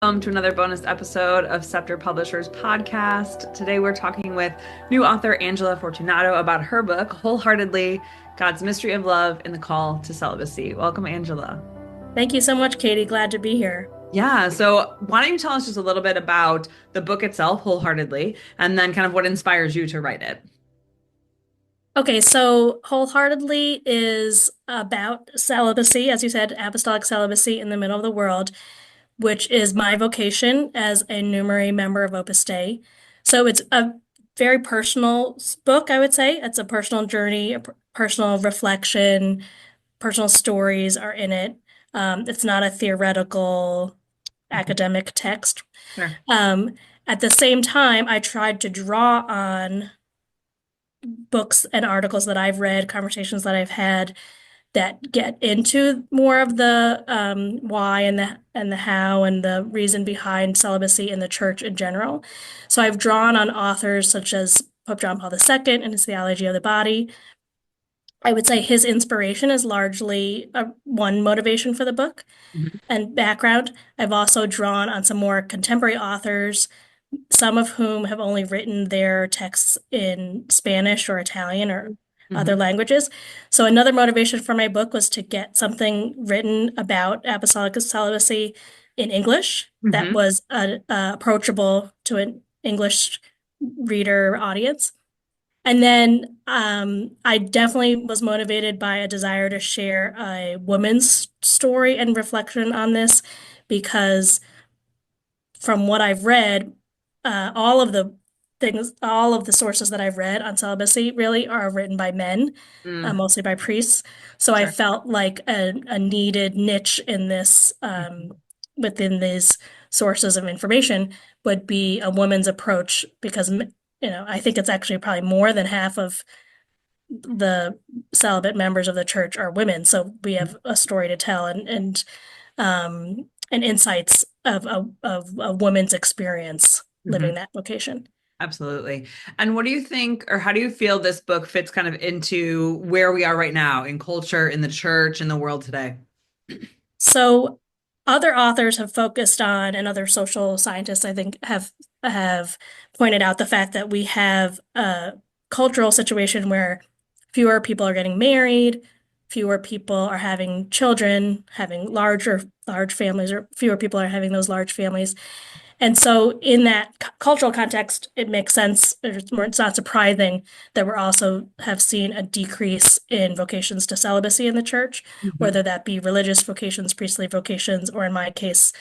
Welcome to another bonus episode of Scepter Publishers podcast. Today we're talking with new author Angela Fortunato about her book, Wholeheartedly, God's Mystery of Love and the Call to Celibacy. Welcome, Angela. Thank you so much, Katie. Glad to be here. Yeah, so why don't you tell us just a little bit about the book itself, Wholeheartedly, and then kind of what inspires you to write it? Okay, so Wholeheartedly is about celibacy, as you said, apostolic celibacy in the middle of the world, which is my vocation as a Numeri member of Opus Dei. So it's a very personal book, I would say. It's a personal journey, a personal reflection, personal stories are in it. It's not a theoretical Mhm. academic text. Sure. Um, at the same time, I tried to draw on books and articles that I've read, conversations that I've had that get into more of the why and the how and the reason behind celibacy in the church in general. So I've drawn on authors such as Pope John Paul II and his Theology of the Body. I would say his inspiration is largely one motivation for the book Mhm. and background. I've also drawn on some more contemporary authors, some of whom have only written their texts in Spanish or Italian or other Mhm. languages. So another motivation for my book was to get something written about apostolic celibacy in English that Mhm. was approachable to an English reader audience. And then I definitely was motivated by a desire to share a woman's story and reflection on this because from what I've read, all of the sources that I've read on celibacy really are written by men, Mm. mostly by priests. So I Sure. felt like a needed niche in this, within these sources of information would be a woman's approach because, I think it's actually probably more than half of the celibate members of the church are women. So we have a story to tell and insights of a woman's experience living Mhm. that vocation. Absolutely. And what do you think, or how do you feel this book fits kind of into where we are right now in culture, in the church, in the world today? So other authors have focused on, and other social scientists, I think, have pointed out the fact that we have a cultural situation where fewer people are getting married, fewer people are having children, having large families, or fewer people are having those large families. And so, in that cultural context, it makes sense. It's not surprising that we're also have seen a decrease in vocations to celibacy in the church, Mhm. whether that be religious vocations, priestly vocations, or in my case,